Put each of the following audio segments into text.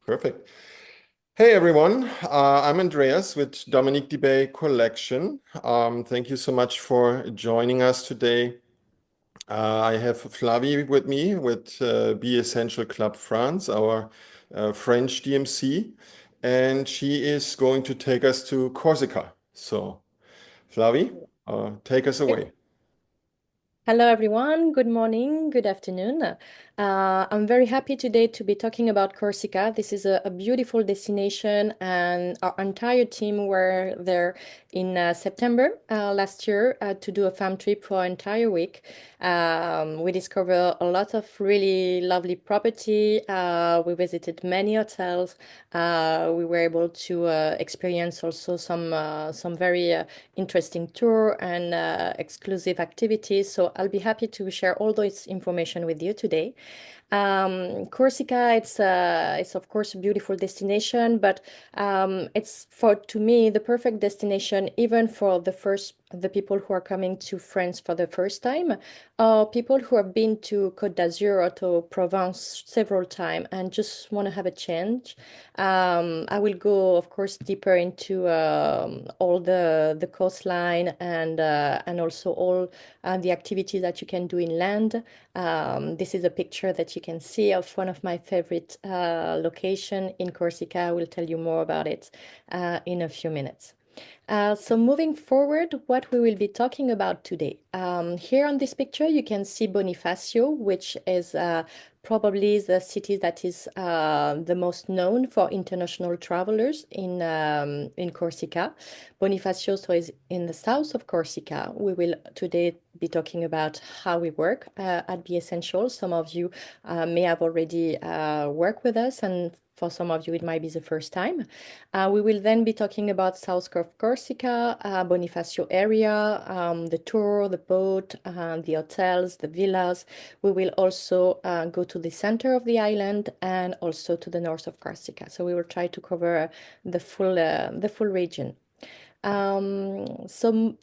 Perfect. Hey everyone, I'm Andreas with Dominique Debay Collection. Thank you so much for joining us today. I have Flavie with me with Be Essential Club France, our French DMC, and she is going to take us to Corsica. So, Flavie, take us away. Hello, everyone. Good morning, good afternoon. I'm very happy today to be talking about Corsica. This is a beautiful destination, and our entire team were there in September last year to do a farm trip for an entire week. We discovered a lot of really lovely property. We visited many hotels. We were able to experience also some very interesting tour and exclusive activities. So I'll be happy to share all this information with you today. Corsica, it's of course a beautiful destination, but it's for to me the perfect destination even for the people who are coming to France for the first time, or people who have been to Côte d'Azur or to Provence several times and just want to have a change. I will go, of course, deeper into all the coastline and also all the activities that you can do inland. This is a picture that you can see of one of my favorite location in Corsica. I will tell you more about it in a few minutes. So moving forward, what we will be talking about today. Here on this picture, you can see Bonifacio, which is probably the city that is the most known for international travelers in Corsica. Bonifacio so is in the south of Corsica. We will today be talking about how we work at Be Essential. Some of you may have already worked with us, and for some of you, it might be the first time. We will then be talking about South of Corsica, Bonifacio area, the tour, the boat, the hotels, the villas. We will also go to the center of the island and also to the north of Corsica. So we will try to cover the full region.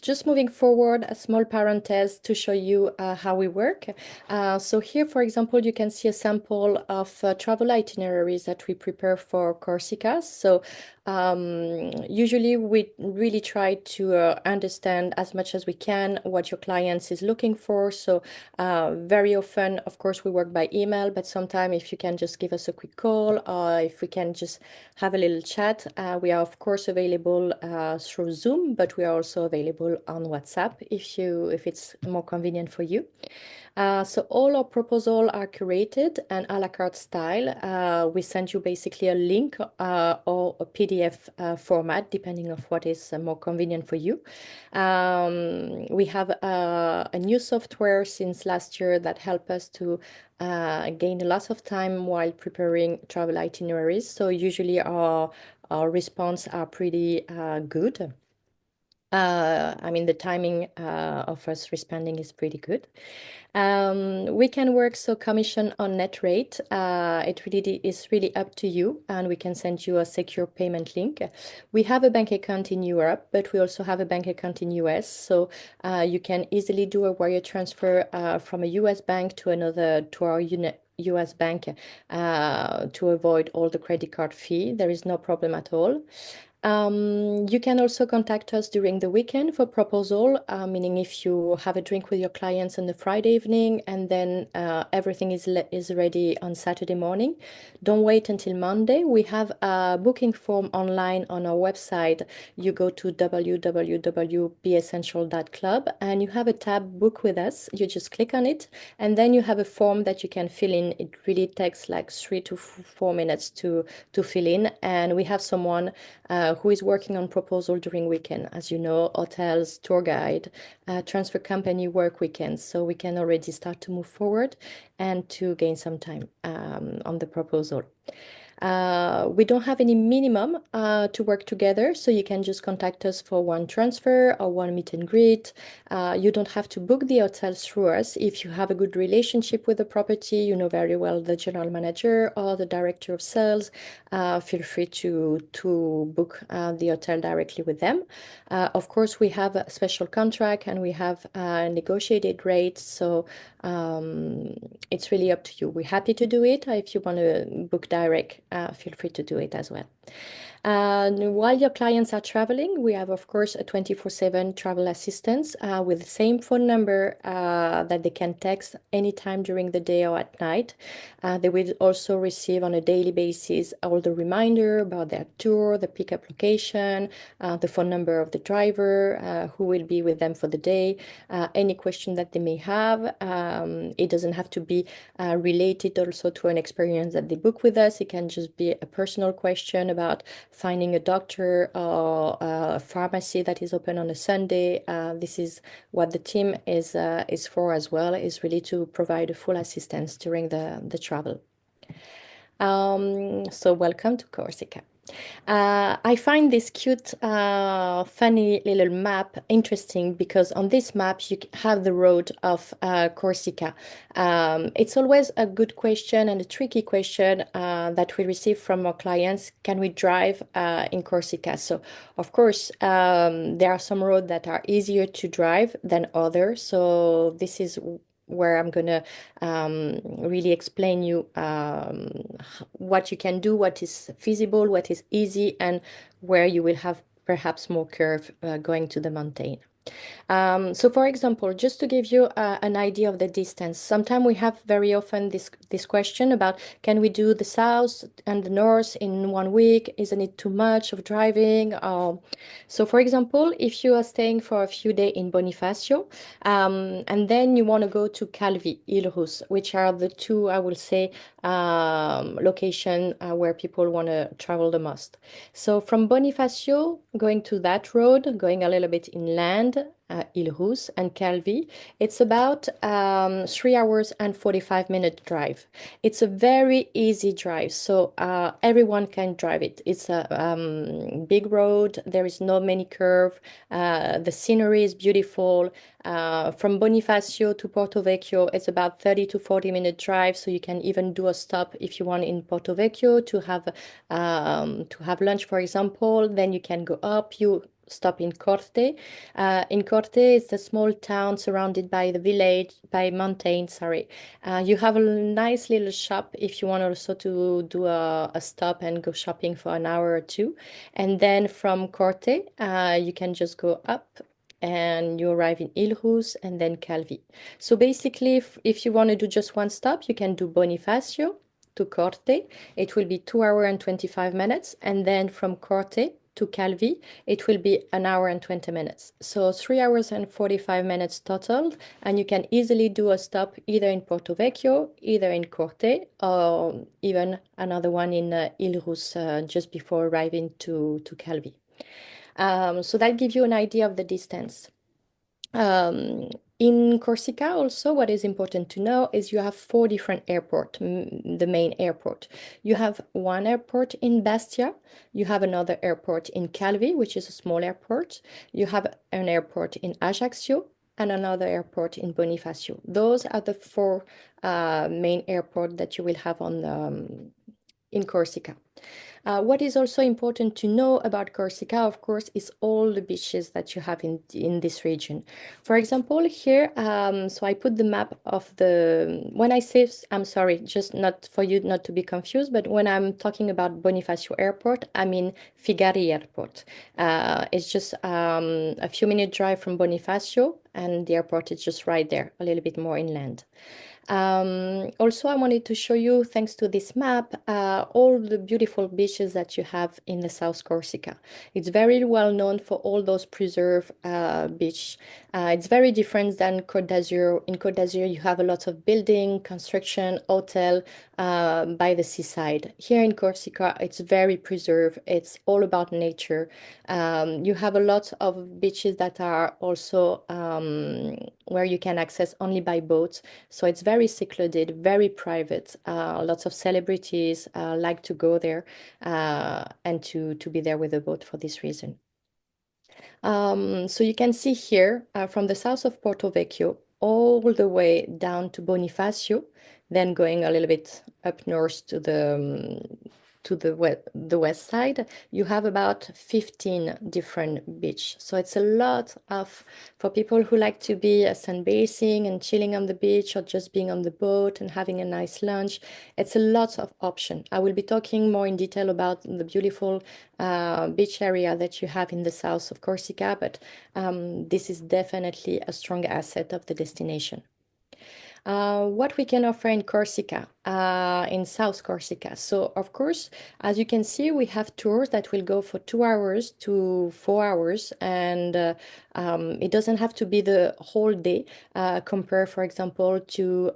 Just moving forward, a small parenthesis to show you how we work. So here, for example, you can see a sample of travel itineraries that we prepare for Corsica. So usually we really try to understand as much as we can what your clients is looking for. So very often, of course, we work by email, but sometimes if you can just give us a quick call or if we can just have a little chat, we are of course available through Zoom, but we are also available on WhatsApp if it's more convenient for you. So all our proposals are curated and a la carte style. We send you basically a link or a PDF format, depending on what is more convenient for you. We have a new software since last year that help us to gain a lot of time while preparing travel itineraries. So usually our response are pretty good. I mean, the timing of us responding is pretty good. We can work so commission on net rate. It really is really up to you, and we can send you a secure payment link. We have a bank account in Europe, but we also have a bank account in US, so you can easily do a wire transfer from a US bank to another to our US bank to avoid all the credit card fee. There is no problem at all. You can also contact us during the weekend for proposal, meaning if you have a drink with your clients on the Friday evening and then everything is ready on Saturday morning. Don't wait until Monday. We have a booking form online on our website. You go to www.beessential.club and you have a tab Book with Us. You just click on it and then you have a form that you can fill in. It really takes like 3 to 4 minutes to fill in, and we have someone who is working on proposal during weekend. As you know, hotels, tour guide, transfer company work weekends. So we can already start to move forward and to gain some time on the proposal. We don't have any minimum to work together, so you can just contact us for one transfer or one meet and greet. You don't have to book the hotel through us. If you have a good relationship with the property, you know very well the general manager or the director of sales, feel free to book the hotel directly with them. Of course, we have a special contract and we have negotiated rates, so It's really up to you. We're happy to do it. If you want to book direct, feel free to do it as well. And while your clients are traveling, we have, of course, a 24/7 travel assistance with the same phone number that they can text anytime during the day or at night. They will also receive on a daily basis all the reminder about their tour, the pickup location, the phone number of the driver, who will be with them for the day, any question that they may have. It doesn't have to be related also to an experience that they book with us. It can just be a personal question about finding a doctor or a pharmacy that is open on a Sunday. This is what the team is for as well, is really to provide a full assistance during the travel. So welcome to Corsica. I find this cute, funny little map interesting because on this map you have the road of Corsica. It's always a good question and a tricky question that we receive from our clients. Can we drive in Corsica? So, of course, there are some roads that are easier to drive than others. So this is where I'm gonna really explain you what you can do, what is feasible, what is easy, and where you will have perhaps more curve going to the mountain. So for example, just to give you an idea of the distance, sometimes we have very often this question about can we do the south and the north in 1 week? Isn't it too much of driving? So for example, if you are staying for a few days in Bonifacio, and then you want to go to Calvi, Ilrus, which are the two, I will say, location where people want to travel the most. So from Bonifacio, going to that road, going a little bit inland, Ilrus and Calvi, it's about 3 hours and 45-minute drive. It's a very easy drive, so everyone can drive it. It's a big road. There is no many curve. The scenery is beautiful. From Bonifacio to Porto Vecchio, it's about 30 to 40-minute drive, so you can even do a stop if you want in Porto Vecchio to have lunch, for example. Then you can go up. You stop in Corte. In Corte, it's a small town surrounded by the village, by mountains, sorry. You have a nice little shop if you want also to do a stop and go shopping for an hour or two. And then from Corte, you can just go up and you arrive in Ilrus and then Calvi. So basically, if you want to do just one stop, you can do Bonifacio to Corte. It will be 2 hours and 25 minutes. And then from Corte to Calvi, it will be an hour and 20 minutes. So 3 hours and 45 minutes total. And you can easily do a stop either in Porto Vecchio, either in Corte, or even another one in Ilrus just before arriving to Calvi. So that gives you an idea of the distance. Um, in Corsica, also, what is important to know is you have four different airports, the main airport. You have one airport in Bastia, you have another airport in Calvi, which is a small airport, you have an airport in Ajaccio, and another airport in Bonifacio. Those are the four main airports that you will have in Corsica. What is also important to know about Corsica, of course, is all the beaches that you have in this region. For example, here, so I put the map of when I say, I'm sorry, just not for you not to be confused, but when I'm talking about Bonifacio Airport, I mean Figari Airport. It's just a few minute drive from Bonifacio, and the airport is just right there, a little bit more inland. Also, I wanted to show you, thanks to this map, all the beautiful beaches that you have in the South Corsica. It's very well known for all those preserved beach. It's very different than Côte d'Azur. In Côte d'Azur, you have a lot of building, construction, hotel by the seaside. Here in Corsica, it's very preserved. It's all about nature. You have a lot of beaches that are also where you can access only by boat. So it's very secluded, very private. Lots of celebrities like to go there and to be there with a boat for this reason. So you can see here from the south of Porto Vecchio all the way down to Bonifacio, then going a little bit up north to the west side, you have about 15 different beach. So it's a lot of for people who like to be sunbathing and chilling on the beach or just being on the boat and having a nice lunch. It's a lot of option. I will be talking more in detail about the beautiful beach area that you have in the south of Corsica, but this is definitely a strong asset of the destination. What we can offer in Corsica, in South Corsica. So, of course, as you can see, we have tours that will go for 2 hours to 4 hours, and it doesn't have to be the whole day. Compare, for example, to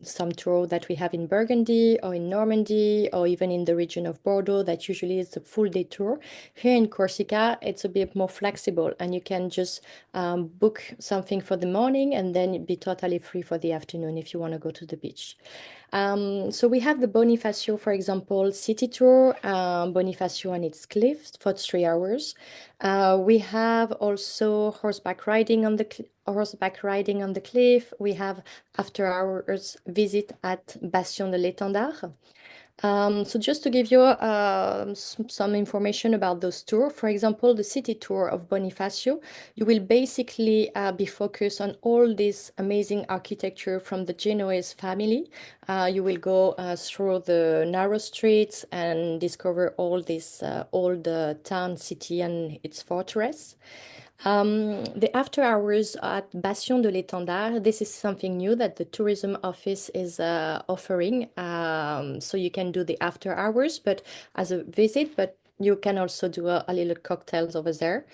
some tour that we have in Burgundy or in Normandy or even in the region of Bordeaux, that usually is a full day tour. Here in Corsica, it's a bit more flexible, and you can just book something for the morning and then be totally free for the afternoon if you want to go to the beach. So we have the Bonifacio, for example, city tour, Bonifacio and its cliffs for 3 hours. We have also horseback riding on the cliff. We have after hours visit at Bastion de l'Étendard. So just to give you some information about those tours, for example, the city tour of Bonifacio, you will basically be focused on all this amazing architecture from the Genoese family. You will go through the narrow streets and discover all this old town, city, and its fortress. The after hours at Bastion de l'Étendard, this is something new that the tourism office is offering. So you can do the after hours, but as a visit, but you can also do a little cocktails over there.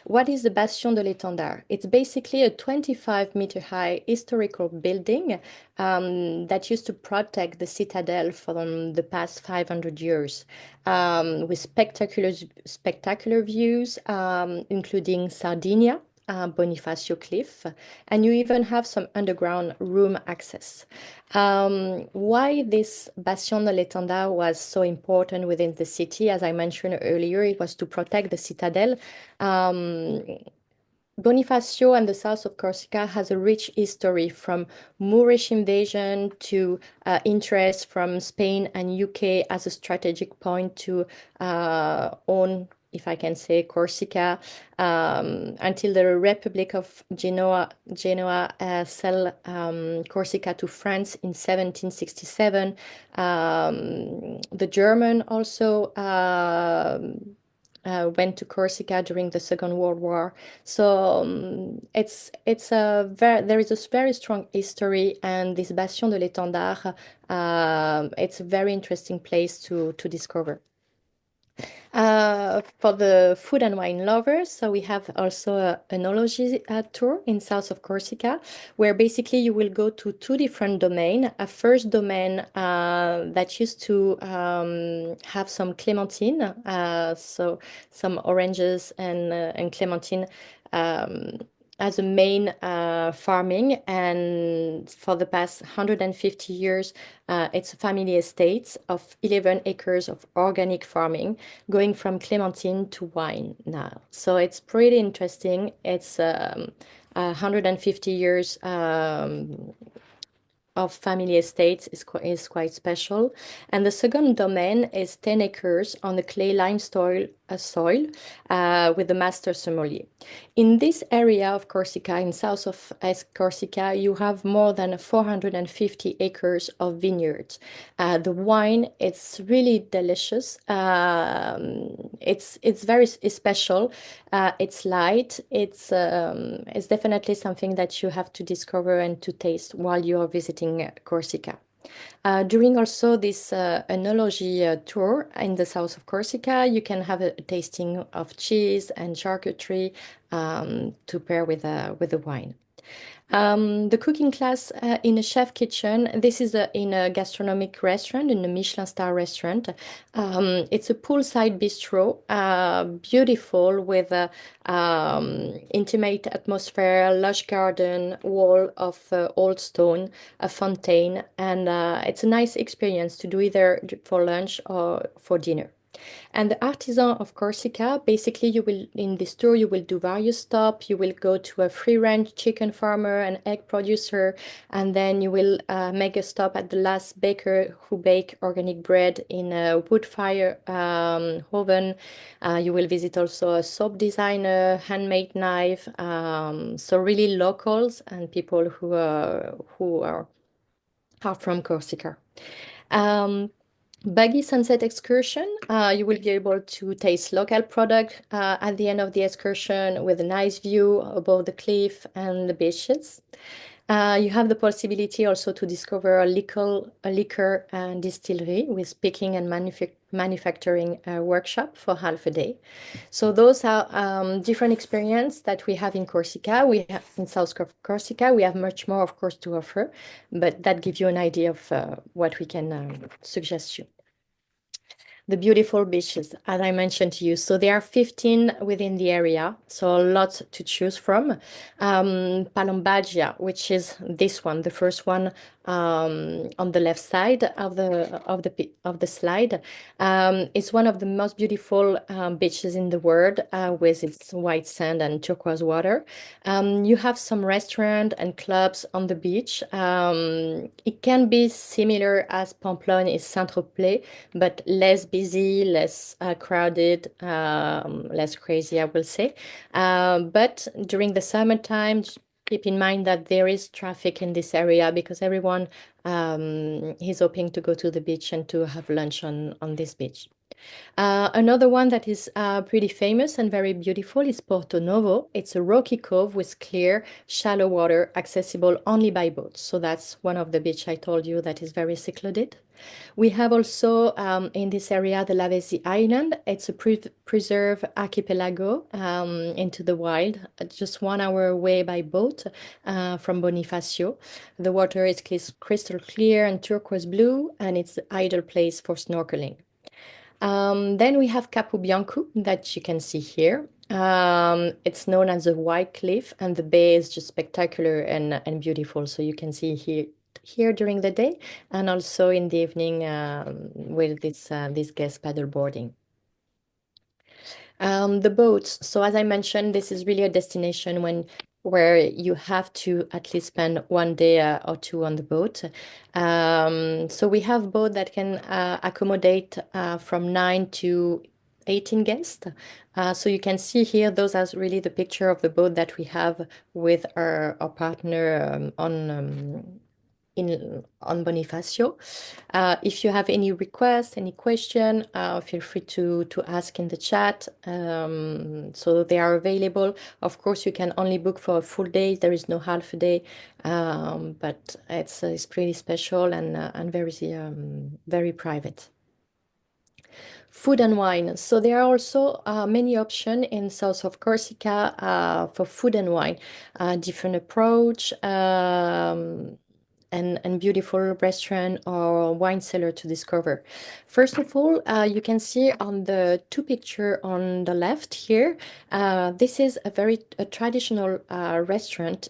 What is the Bastion de l'Étendard? It's basically a 25-meter high historical building that used to protect the citadel from the past 500 years, with spectacular views, including Sardinia, Bonifacio Cliff, and you even have some underground room access. Why this Bastion de l'Étendard was so important within the city, as I mentioned earlier, it was to protect the citadel. Um, Bonifacio and the south of Corsica has a rich history from Moorish invasion to interest from Spain and UK as a strategic point to own, if I can say, Corsica, until the Republic of Genoa sell Corsica to France in 1767. The German also went to Corsica during the Second World War. So it's a very there is a very strong history, and this Bastion de l'Étendard, it's a very interesting place to discover. For the food and wine lovers, so we have also a enology tour in south of Corsica, where basically you will go to two different domains. A first domain that used to have some clementine, so some oranges and clementine. Um, as a main farming, and for the past 150 years, it's a family estate of 11 acres of organic farming, going from clementine to wine now. So it's pretty interesting. It's 150 years of family estates is quite special. And the second domain is 10 acres on the clay limestone soil with the master sommelier. In this area of Corsica, in south of Corsica, you have more than 450 acres of vineyards. The wine, it's really delicious. It's very special. It's light. It's definitely something that you have to discover and to taste while you are visiting Corsica. During also this enology tour in the south of Corsica, you can have a tasting of cheese and charcuterie to pair with the wine. The cooking class in a chef kitchen. This is in a gastronomic restaurant, in a Michelin star restaurant. It's a poolside bistro, beautiful with a intimate atmosphere, lush garden, wall of old stone, a fountain, and it's a nice experience to do either for lunch or for dinner. And the artisan of Corsica, basically, you will in this tour you will do various stops. You will go to a free-range chicken farmer, an egg producer, and then you will make a stop at the last baker who bake organic bread in a wood fire oven. You will visit also a soap designer, handmade knife. So really locals and people who are from Corsica. Um, Buggy Sunset Excursion, you will be able to taste local product at the end of the excursion with a nice view above the cliff and the beaches. You have the possibility also to discover a liquor and distillery with picking and manufacturing workshop for half a day. So those are different experience that we have in Corsica. We have in Corsica. We have much more, of course, to offer, but that gives you an idea of what we can suggest you. The beautiful beaches, as I mentioned to you. So there are 15 within the area, so lots to choose from. Palombagia, which is this one, the first one on the left side of the slide, is one of the most beautiful beaches in the world, with its white sand and turquoise water. You have some restaurant and clubs on the beach. It can be similar as Pamplona is Saint-Tropez, but less busy, less crowded, less crazy, I will say. But during the summertime, keep in mind that there is traffic in this area because everyone is hoping to go to the beach and to have lunch on this beach. Another one that is pretty famous and very beautiful is Porto Novo. It's a rocky cove with clear, shallow water accessible only by boat. So that's one of the beach I told you that is very secluded. We have also in this area the Lavesi Island. It's a preserved archipelago into the wild, just 1 hour away by boat from Bonifacio. The water is crystal clear and turquoise blue, and it's the ideal place for snorkeling. Then we have Capo Bianco that you can see here. It's known as a white cliff, and the bay is just spectacular and beautiful. So you can see here during the day, and also in the evening with this guest paddle boarding. The boats. So as I mentioned, this is really a destination where you have to at least spend 1 day or two on the boat. So we have boat that can accommodate from 9 to 18 guests. So you can see here, those are really the picture of the boat that we have with our partner on Bonifacio. If you have any requests, any question, feel free to ask in the chat. So they are available. Of course, you can only book for a full day. There is no half a day, but it's pretty special and very private. Food and wine. So there are also many options in south of Corsica for food and wine. Different approach. And beautiful restaurant or wine cellar to discover. First of all, you can see on the two picture on the left here, this is a traditional restaurant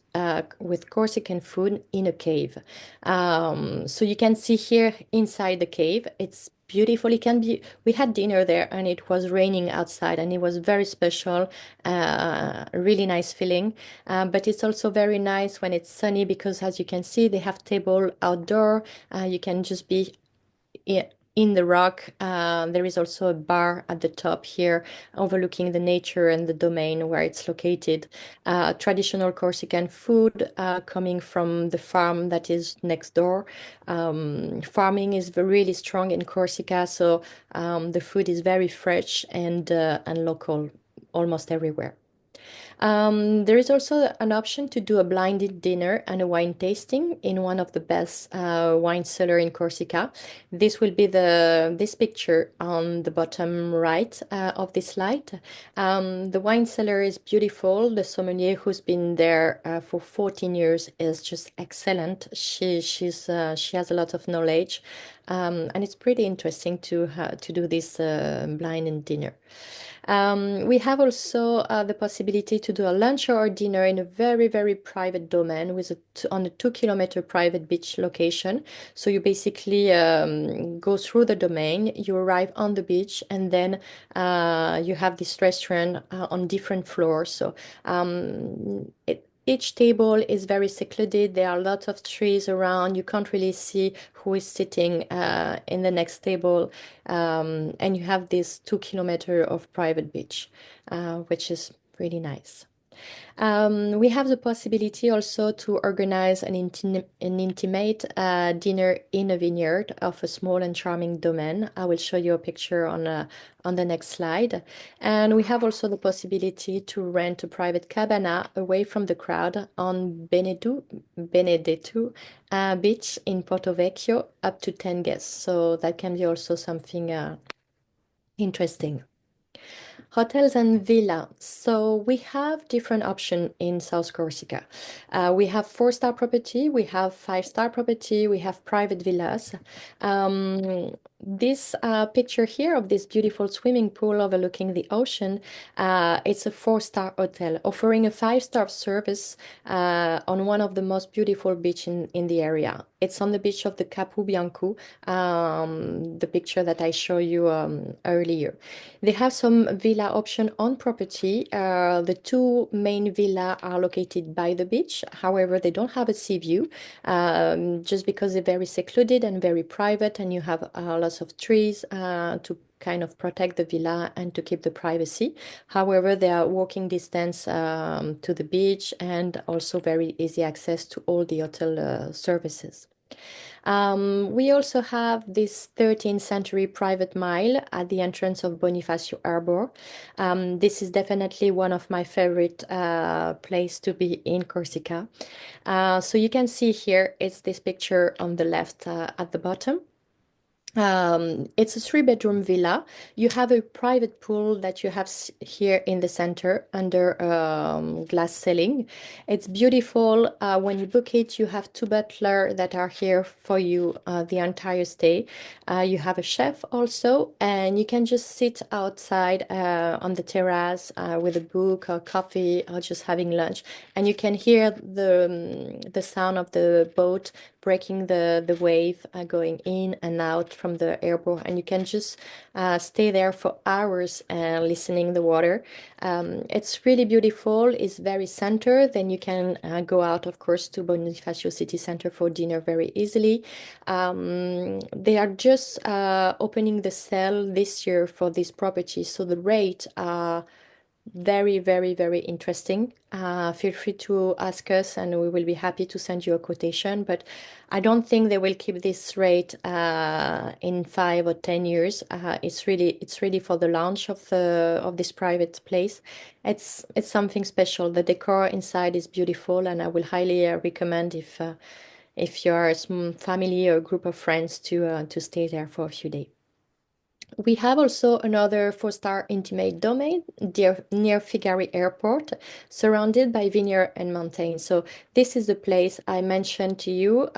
with Corsican food in a cave. So you can see here inside the cave, it's beautiful. It can be. We had dinner there, and it was raining outside, and it was very special. Really nice feeling. But it's also very nice when it's sunny because, as you can see, they have table outdoor. You can just be in the rock. There is also a bar at the top here overlooking the nature and the domain where it's located. Traditional Corsican food coming from the farm that is next door. Farming is really strong in Corsica, so the food is very fresh and local almost everywhere. There is also an option to do a blinded dinner and a wine tasting in one of the best wine cellar in Corsica. This will be this picture on the bottom right of this slide. The wine cellar is beautiful. The sommelier who's been there for 14 years is just excellent. She has a lot of knowledge. And it's pretty interesting to do this blind dinner. We have also the possibility to do a lunch or a dinner in a very, very private domain with on a 2 kilometer private beach location. So you basically go through the domain, you arrive on the beach, and then you have this restaurant on different floors. So each table is very secluded. There are lots of trees around. You can't really see who is sitting in the next table. And you have this 2 kilometer of private beach, which is really nice. We have the possibility also to organize an intimate dinner in a vineyard of a small and charming domain. I will show you a picture on the next slide. And we have also the possibility to rent a private cabana away from the crowd on Benedetto beach in Porto Vecchio, up to 10 guests. So that can be also something interesting. Hotels and villa. So we have different options in South Corsica. We have four-star property, we have five-star property, we have private villas. This picture here of this beautiful swimming pool overlooking the ocean, it's a four-star hotel offering a five-star service on one of the most beautiful beach in the area. It's on the beach of the Capo Bianco, the picture that I showed you earlier. They have some villa option on property. The two main villa are located by the beach. However, they don't have a sea view, just because they're very secluded and very private, and you have lots of trees to kind of protect the villa and to keep the privacy. However, they are walking distance to the beach and also very easy access to all the hotel services. We also have this 13th century private mile at the entrance of Bonifacio Arbor. This is definitely one of my favorite place to be in Corsica. So you can see here, it's this picture on the left at the bottom. It's a three-bedroom villa. You have a private pool that you have here in the center under glass ceiling. It's beautiful. When you book it, you have two butlers that are here for you the entire stay. You have a chef also, and you can just sit outside on the terrace with a book or coffee or just having lunch, and you can hear the sound of the boat breaking the wave going in and out from the airport, and you can just stay there for hours listening the water. It's really beautiful. It's very center. Then you can go out, of course, to Bonifacio city center for dinner very easily. They are just opening the sale this year for this property, so the rate very, very, very interesting. Feel free to ask us, and we will be happy to send you a quotation. But I don't think they will keep this rate in 5 or 10 years. It's really for the launch of this private place. It's something special. The decor inside is beautiful, and I will highly recommend if you're a family or a group of friends to stay there for a few days. We have also another four-star intimate domain near Figari Airport, surrounded by vineyard and mountains. So this is the place I mentioned to you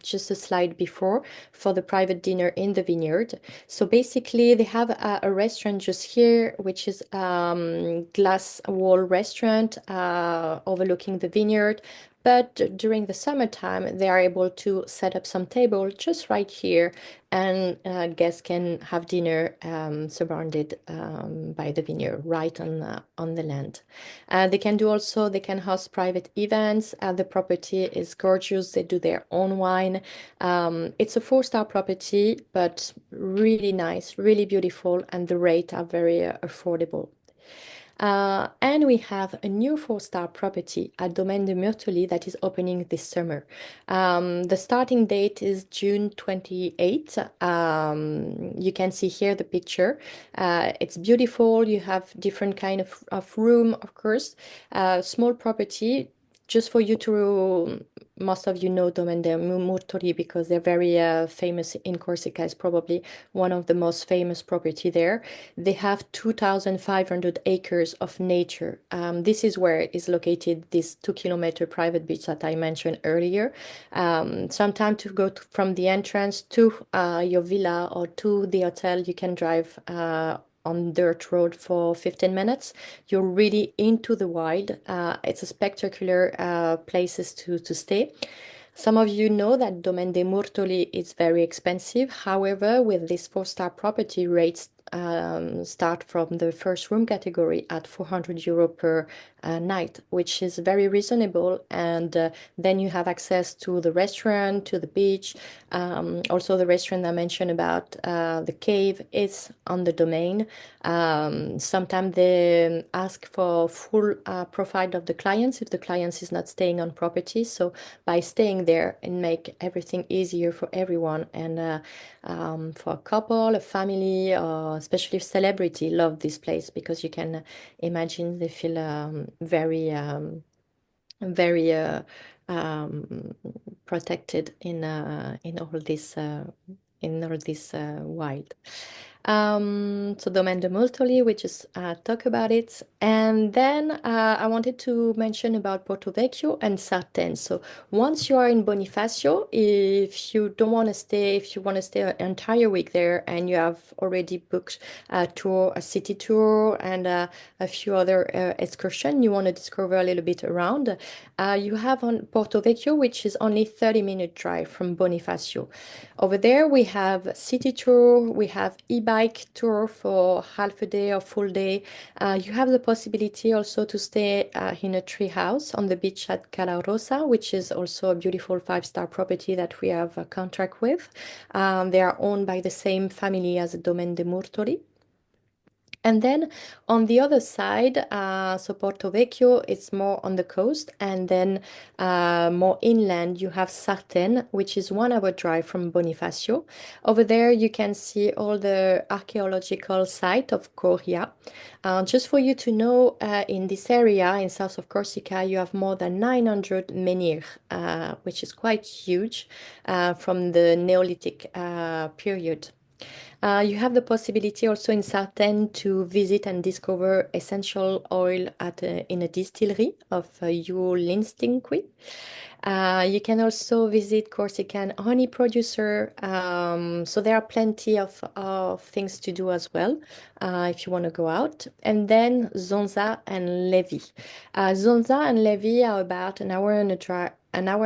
just a slide before for the private dinner in the vineyard. So basically, they have a restaurant just here, which is glass wall restaurant overlooking the vineyard. But during the summertime, they are able to set up some table just right here, and guests can have dinner surrounded by the vineyard, right on the land. They can host private events. The property is gorgeous. They do their own wine. It's a four-star property, but really nice, really beautiful, and the rates are very affordable. And we have a new four-star property at Domaine de Murtoli that is opening this summer. The starting date is June 28th. You can see here the picture. It's beautiful. You have different kind of room, of course. Small property. Just for you to, most of you know Domaine de Murtori because they're very famous in Corsica. It's probably one of the most famous property there. They have 2,500 acres of nature. This is where is located this 2 kilometer private beach that I mentioned earlier. Sometime to go from the entrance to your villa or to the hotel, you can drive on dirt road for 15 minutes. You're really into the wild. It's a spectacular places to stay. Some of you know that Domaine de Murtoli is very expensive. However, with this four-star property, rates start from the first room category at 400 euro per night, which is very reasonable. And then you have access to the restaurant, to the beach. Also, the restaurant I mentioned about the cave is on the domain. Sometimes they ask for full profile of the clients if the client is not staying on property. So by staying there and make everything easier for everyone and for a couple, a family, or especially celebrity love this place because you can imagine they feel very um, protected in all this wild. So Domaine de Moltoli, we just talk about it. And then I wanted to mention about Porto Vecchio and Sartène. So once you are in Bonifacio, if you don't want to stay, if you want to stay an entire week there and you have already booked a tour, a city tour, and a few other excursion, you want to discover a little bit around, you have on Porto Vecchio, which is only 30-minute drive from Bonifacio. Over there, we have city tour, we have e-bike tour for half a day or full day. You have the possibility also to stay in a tree house on the beach at Cala Rosa, which is also a beautiful five-star property that we have a contract with. They are owned by the same family as Domaine de Murtori. And then on the other side, so Porto Vecchio, it's more on the coast, and then more inland, you have Sartène, which is 1 hour drive from Bonifacio. Over there, you can see all the archaeological site of Coria. Just for you to know, in this area, in south of Corsica, you have more than 900 menhirs, which is quite huge, from the Neolithic period. You have the possibility also in Sartène to visit and discover essential oil in a distillery of Yule Linstinqui. You can also visit Corsican honey producer. So there are plenty of things to do as well if you want to go out. And then Zonza and Levi. Zonza and Levi are about an hour and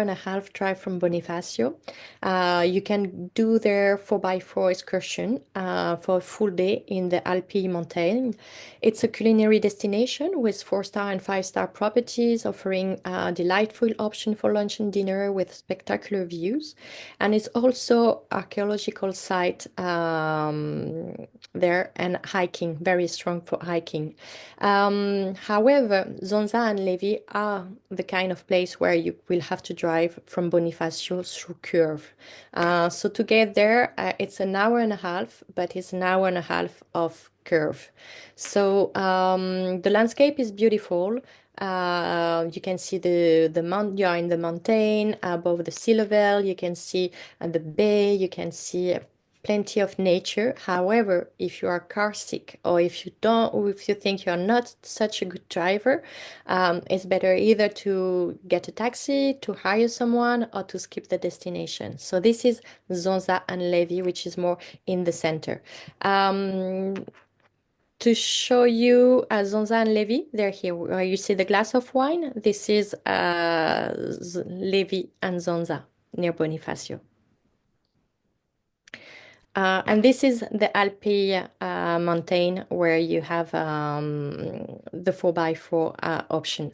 a half drive from Bonifacio. You can do their 4x4 excursion for a full day in the Alpi mountain. It's a culinary destination with four-star and five-star properties, offering a delightful option for lunch and dinner with spectacular views. And it's also archaeological site there and hiking, very strong for hiking. However, Zonza and Levi are the kind of place where you will have to drive from Bonifacio through Curve. So to get there, it's an hour and a half, but it's an hour and a half of curve. So the landscape is beautiful. You can see the mount. You are in the mountain above the sea level. You can see the bay. You can see plenty of nature. However, if you are car sick or if you don't, or if you think you are not such a good driver, it's better either to get a taxi, to hire someone, or to skip the destination. So this is Zonza and Levi, which is more in the center. Um, to show you Zonza and Levi, they're here. You see the glass of wine? This is Levi and Zonza near Bonifacio. And this is the Alpi mountain where you have the 4x4 option.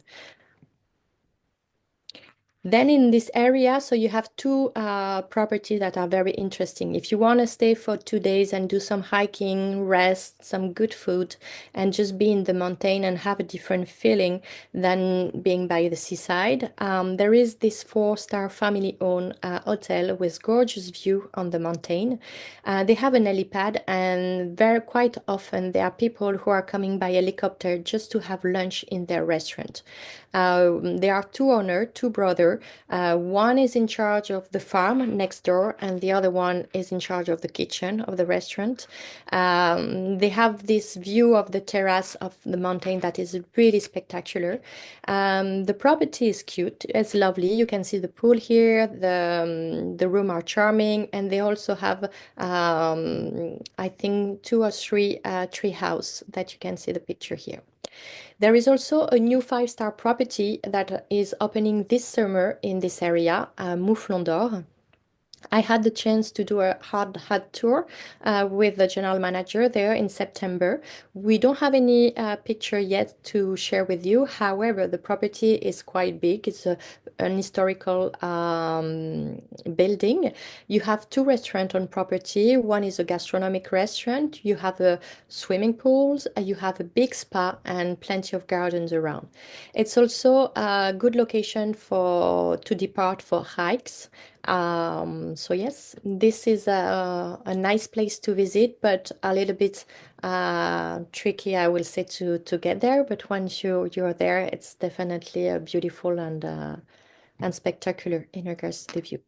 Then in this area, so you have two properties that are very interesting. If you want to stay for 2 days and do some hiking, rest, some good food, and just be in the mountain and have a different feeling than being by the seaside, there is this four-star family-owned hotel with gorgeous view on the mountain. They have an helipad, and very quite often there are people who are coming by helicopter just to have lunch in their restaurant. There are two owners, two brothers. One is in charge of the farm next door, and the other one is in charge of the kitchen of the restaurant. They have this view of the terrace of the mountain that is really spectacular. The property is cute. It's lovely. You can see the pool here. The room are charming, and they also have, I think, two or three tree house that you can see the picture here. There is also a new five-star property that is opening this summer in this area, Mouflon d'Or. I had the chance to do a hard hat tour with the general manager there in September. We don't have any picture yet to share with you. However, the property is quite big. It's an historical building. You have two restaurants on property. One is a gastronomic restaurant. You have a swimming pools. You have a big spa and plenty of gardens around. It's also a good location for to depart for hikes. So yes, this is a nice place to visit, but a little bit tricky, I will say, to get there. But once you're there, it's definitely beautiful and spectacular in regards to the view.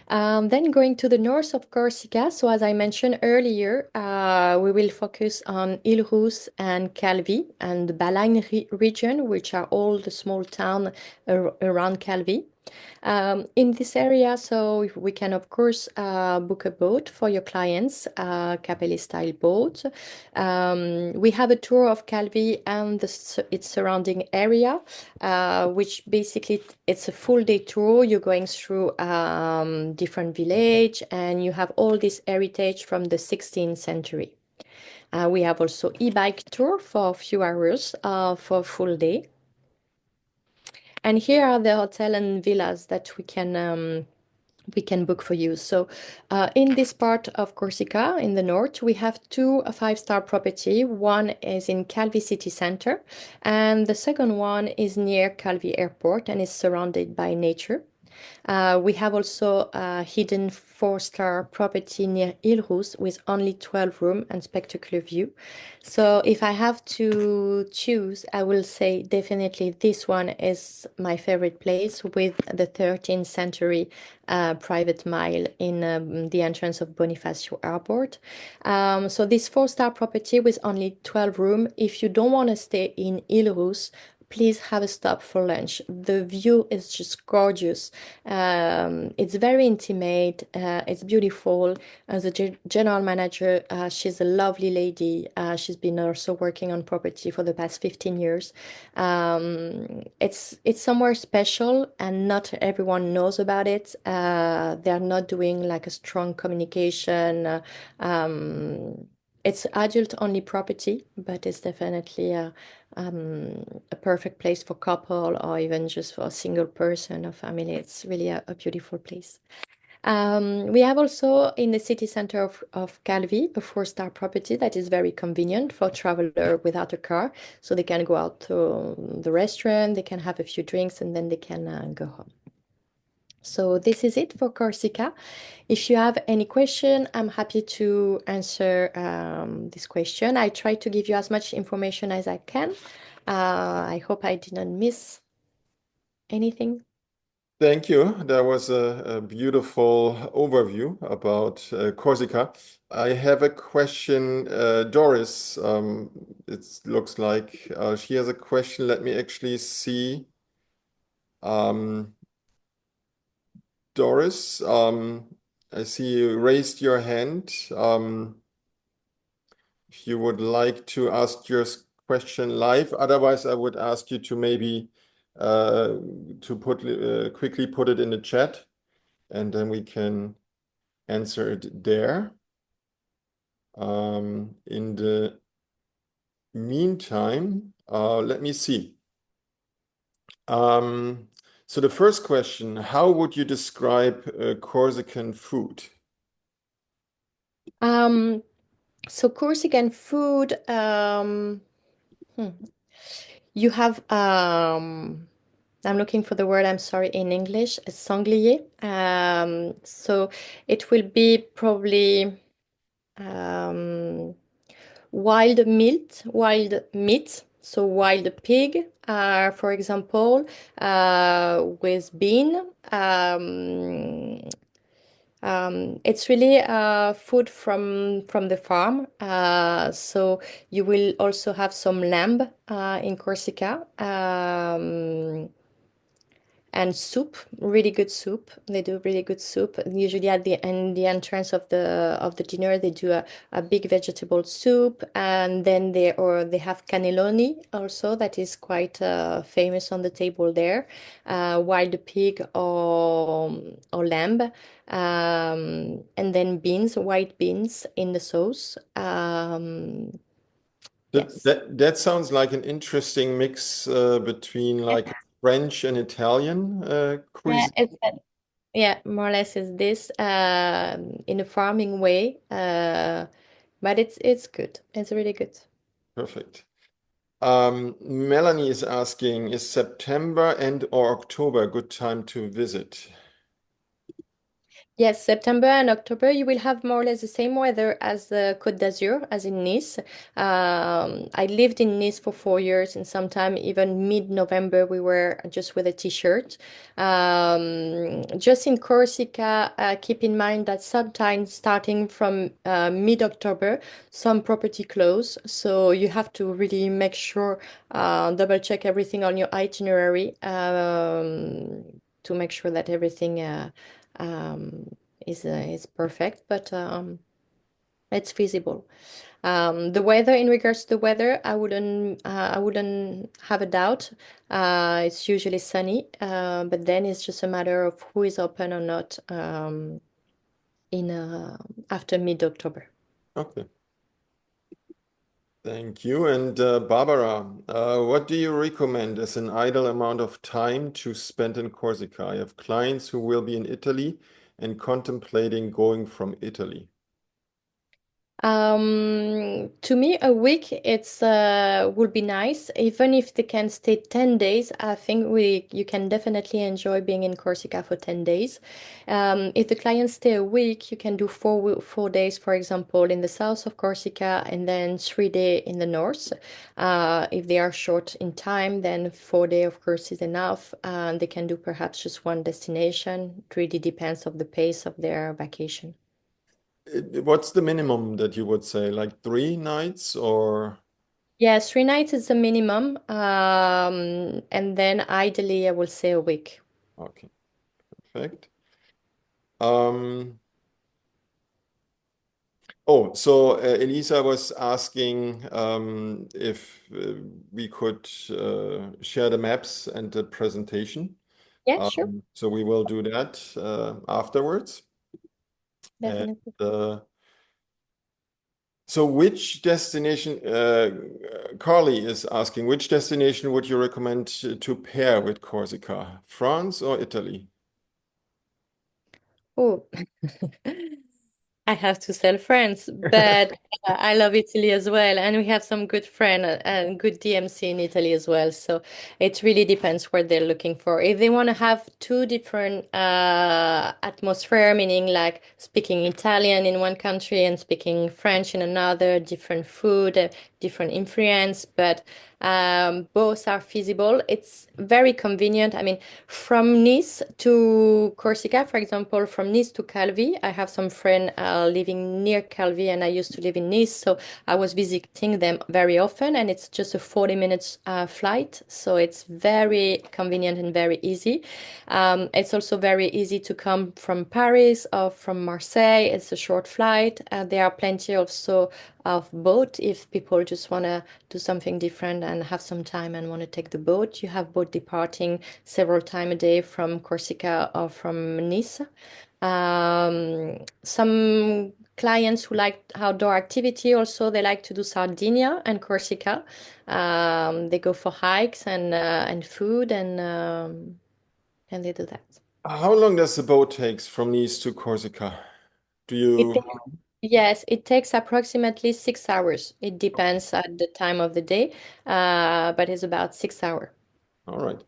Then going to the north of Corsica. So as I mentioned earlier, we will focus on Ilrus and Calvi and the Balagne region, which are all the small town around Calvi. In this area, so we can, of course, book a boat for your clients, Capelli style boat. We have a tour of Calvi and its surrounding area, which basically it's a full day tour. You're going through different village and you have all this heritage from the 16th century. We have also e-bike tour for a few hours for a full day. And here are the hotel and villas that we can book for you. So, in this part of Corsica, in the north, we have two five-star property. One is in Calvi city center, and the second one is near Calvi airport and is surrounded by nature. We have also a hidden four-star property near Ilrus with only 12 room and spectacular view. So if I have to choose, I will say definitely this one is my favorite place with the 13th century private mile in the entrance of Bonifacio Airport. So this four-star property with only 12 room, if you don't want to stay in Ilrus, please have a stop for lunch. The view is just gorgeous. It's very intimate. It's beautiful. As a general manager, she's a lovely lady. She's been also working on property for the past 15 years. It's somewhere special, and not everyone knows about it. They are not doing like a strong communication. It's adult only property, but it's definitely a perfect place for couple or even just for a single person or family. It's really a beautiful place. We have also in the city center of Calvi a four-star property that is very convenient for traveler without a car. So they can go out to the restaurant, they can have a few drinks, and then they can go home. So this is it for Corsica. If you have any question, I'm happy to answer this question. I try to give you as much information as I can. I hope I didn't miss anything. Thank you. That was a beautiful overview about Corsica. I have a question, Doris. It looks like she has a question. Let me actually see. Um, Doris, I see you raised your hand. If you would like to ask your question live, otherwise I would ask you to maybe to quickly put it in the chat, and then we can answer it there. In the meantime, let me see. So the first question, how would you describe Corsican food? Um, so Corsican food, hmm, you have I'm looking for the word, I'm sorry, in English, sanglier. So it will be probably um, wild meat, So wild pig, for example, with bean. It's really food from the farm. So you will also have some lamb in Corsica. And soup, really good soup. They do really good soup. Usually at the entrance of the dinner, they do a big vegetable soup, and then they have cannelloni also that is quite famous on the table there. Wild pig or lamb, and then beans, white beans in the sauce. That, Yes. that that sounds like an interesting mix between like French and Italian Yeah, cuisine. yeah, more or less is this in a farming way, but it's good. It's really good. Perfect. Melanie is asking, is September and or October a good time to visit? Yes, September and October, you will have more or less the same weather as the Côte d'Azur, as in Nice. I lived in Nice for 4 years, and sometime even mid-November, we were just with a t-shirt. Just in Corsica, keep in mind that sometimes starting from mid-October, some property close. So you have to really make sure, double check everything on your itinerary to make sure that everything um, is perfect, but it's feasible. The weather, in regards to the weather, I wouldn't have a doubt. It's usually sunny, but then it's just a matter of who is open or not in after mid-October. Okay, thank you. And Barbara, what do you recommend as an ideal amount of time to spend in Corsica? I have clients who will be in Italy and contemplating going from Italy. To me, a week it's would be nice. Even if they can stay 10 days, I think we you can definitely enjoy being in Corsica for 10 days. If the clients stay a week, you can do 4 days, for example, in the south of Corsica, and then 3 days in the north. If they are short in time, then 4 days, of course, is enough. They can do perhaps just one destination. It really depends of the pace of their vacation. What's the minimum that you would say? Like 3 nights or? Yes, 3 nights is the minimum. And then ideally, I will say a week. Okay, perfect. Um, Oh, so Elisa was asking if we could share the maps and the presentation. Yeah, sure, So we will do that afterwards. And definitely. uh, so which destination, Carly is asking, which destination would you recommend to pair with Corsica, France or Italy? Oh, I have to sell France, but I love Italy as well, and we have some good friend and good DMC in Italy as well. So it really depends what they're looking for. If they want to have two different atmosphere, meaning like speaking Italian in one country and speaking French in another, different food, different influence, but both are feasible. It's very convenient. I mean, from Nice to Corsica, for example, from Nice to Calvi, I have some friend living near Calvi, and I used to live in Nice, so I was visiting them very often, and it's just a 40 minutes flight, so it's very convenient and very easy. It's also very easy to come from Paris or from Marseille. It's a short flight. There are plenty also of boat if people just want to do something different and have some time and want to take the boat. You have boat departing several times a day from Corsica or from Nice. Some clients who like outdoor activity also, they like to do Sardinia and Corsica. They go for hikes and food, and they do that. How long does the boat takes from Nice to Corsica? Do It you? takes, yes, it takes approximately 6 hours. It depends at the time of the day, but it's about 6 hours. All right.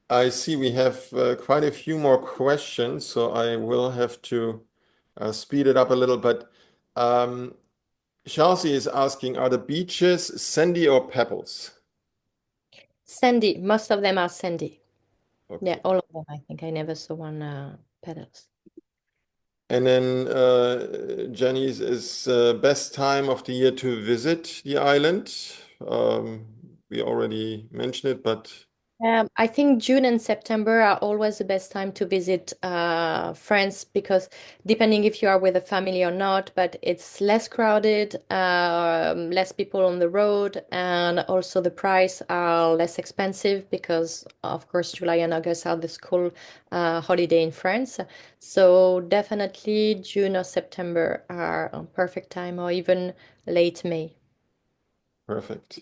I see we have quite a few more questions, so I will have to speed it up a little. But um, Chelsea is asking, are the beaches sandy or pebbles? Sandy. Most of them are sandy. Yeah, Okay. all of them. I think I never saw one petals. And then Jenny's is best time of the year to visit the island. Um, we already mentioned it, but I think June and September are always the best time to visit France because depending if you are with a family or not, but it's less crowded, less people on the road, and also the price are less expensive because, of course, July and August are the school holiday in France. So definitely June or September are a perfect time, or even late May. perfect.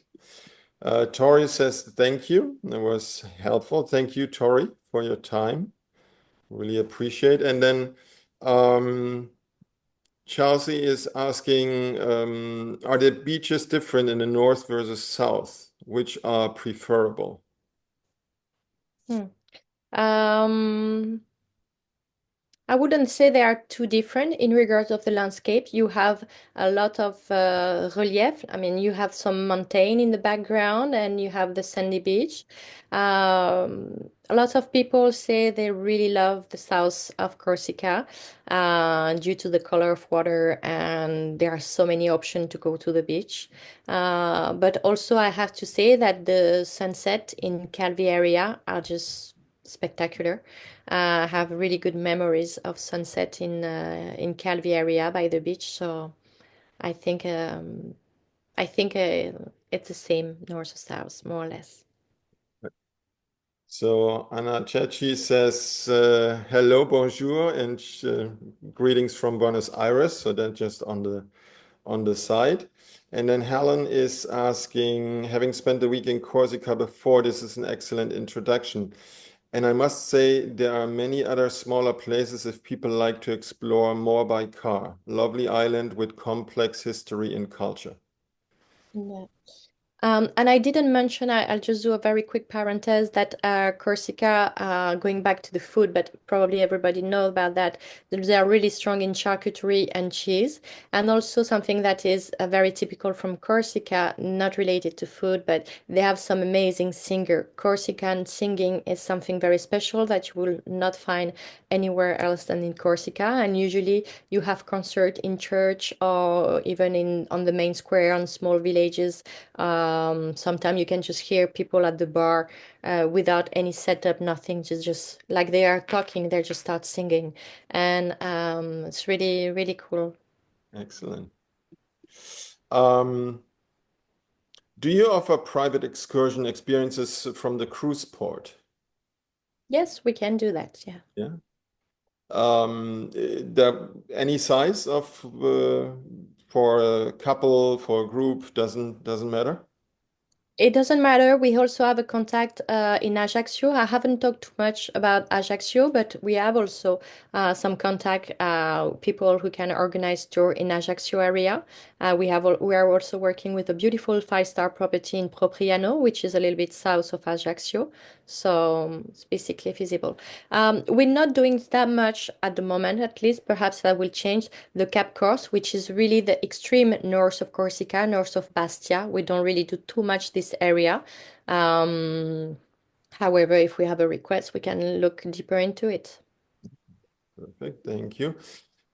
Tori says thank you. That was helpful. Thank you, Tori, for your time. Really appreciate. And then Chelsea is asking, are the beaches different in the north versus south? Which are preferable? Hmm. Um, I wouldn't say they are too different in regards of the landscape. You have a lot of relief. I mean, you have some mountain in the background and you have the sandy beach. A lot of people say they really love the south of Corsica due to the color of water and there are so many options to go to the beach. But also, I have to say that the sunset in Calvi area are just spectacular. Have really good memories of sunset in Calvi area by the beach. So I think I think it's the same north or south, more or less. So Anna Ceci says hello, bonjour, and greetings from Buenos Aires. So that's just on the side. And then Helen is asking, having spent the week in Corsica before, this is an excellent introduction. And I must say, there are many other smaller places if people like to explore more by car. Lovely island with complex history and culture. Yeah. And I didn't mention, I'll just do a very quick parenthesis that Corsica, going back to the food, but probably everybody know about that. They are really strong in charcuterie and cheese. And also something that is very typical from Corsica, not related to food, but they have some amazing singer. Corsican singing is something very special that you will not find anywhere else than in Corsica. And usually you have concert in church or even in on the main square on small villages. Sometimes you can just hear people at the bar without any setup, nothing, just like they are talking, they just start singing, and it's really really cool. Excellent. Um, do you offer private excursion experiences from the cruise port? Yes, we can do that. Yeah. Yeah. There any size of for a couple, for a group, doesn't matter. It doesn't matter. We also have a contact in Ajaccio. I haven't talked too much about Ajaccio, but we have also some contact people who can organize tour in Ajaccio area. We are also working with a beautiful five-star property in Propriano, which is a little bit south of Ajaccio. So it's basically feasible. We're not doing that much at the moment, at least. Perhaps that will change. The Cap Corse, which is really the extreme north of Corsica, north of Bastia. We don't really do too much this area. Um, However, if we have a request, we can look deeper into it. Perfect, thank you.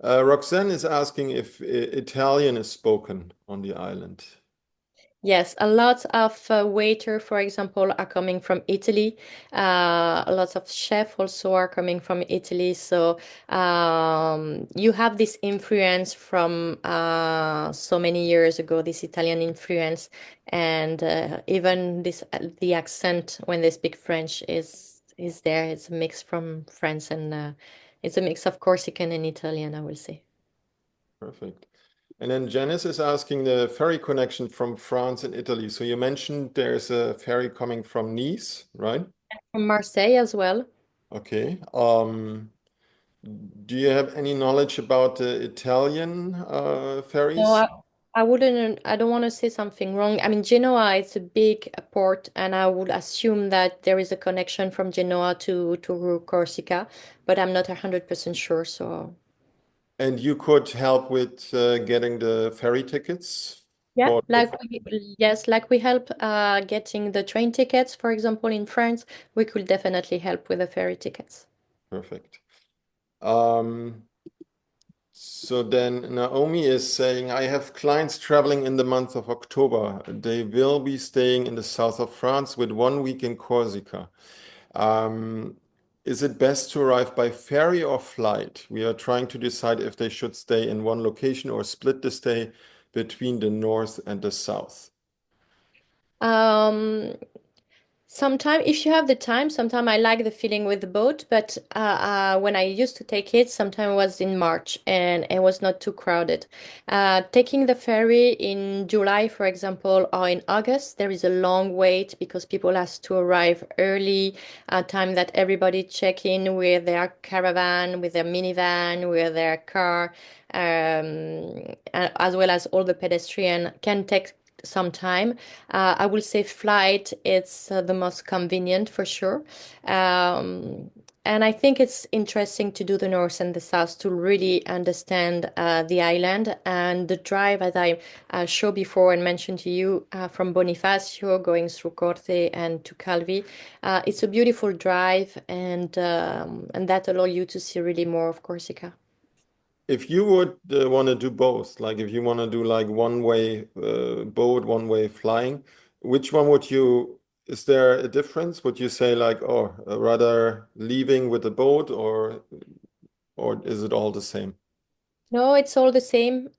Roxanne is asking if Italian is spoken on the island. Yes, a lot of waiter, for example, are coming from Italy. A lot of chefs also are coming from Italy. So you have this influence from so many years ago, this Italian influence, and even this the accent when they speak French is there. It's a mix from France and it's a mix of Corsican and Italian, I will say. Perfect. And then Janice is asking the ferry connection from France and Italy. So you mentioned there's a ferry coming from Nice, right? From Marseille as well. Okay. Do you have any knowledge about the Italian No, ferries? I wouldn't, I don't want to say something wrong. I mean, Genoa is a big port, and I would assume that there is a connection from Genoa to Corsica, but I'm not 100% sure. So, And you could help with getting the ferry tickets? Yeah, board with. like we help getting the train tickets, for example, in France, we could definitely help with the ferry tickets. Perfect. Um, so then Naomi is saying, I have clients traveling in the month of October. They will be staying in the south of France with 1 week in Corsica. Um, is it best to arrive by ferry or flight? We are trying to decide if they should stay in one location or split the stay between the north and the south. Um, Sometime, if you have the time, sometime I like the feeling with the boat, but when I used to take it, sometime it was in March and it was not too crowded. Taking the ferry in July, for example, or in August, there is a long wait because people has to arrive early, time that everybody check in with their caravan, with their minivan, with their car, as well as all the pedestrian can take some time. I will say flight, it's the most convenient for sure. Um, and I think it's interesting to do the north and the south to really understand the island and the drive, as I showed before and mentioned to you, from Bonifacio going through Corte and to Calvi. It's a beautiful drive, and that allow you to see really more of Corsica. If you would want to do both, like if you want to do like one way boat, one way flying, which one would you, is there a difference? Would you say like, oh, rather leaving with the boat or is it all the same? No, it's all the same.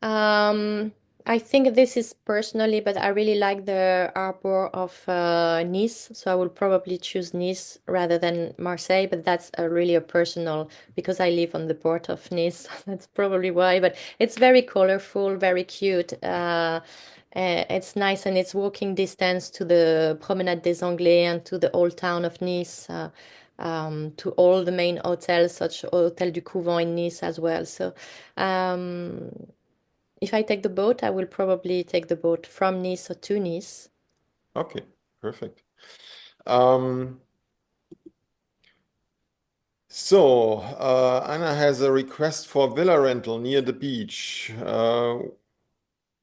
I think this is personally, but I really like the harbor of Nice, so I will probably choose Nice rather than Marseille. But that's really a personal because I live on the port of Nice. That's probably why. But it's very colorful, very cute. It's nice and it's walking distance to the Promenade des Anglais and to the old town of Nice. To all the main hotels, such Hotel du Couvent in Nice as well. So, um, if I take the boat, I will probably take the boat from Nice or to Nice. Okay, perfect. Um, Anna has a request for villa rental near the beach,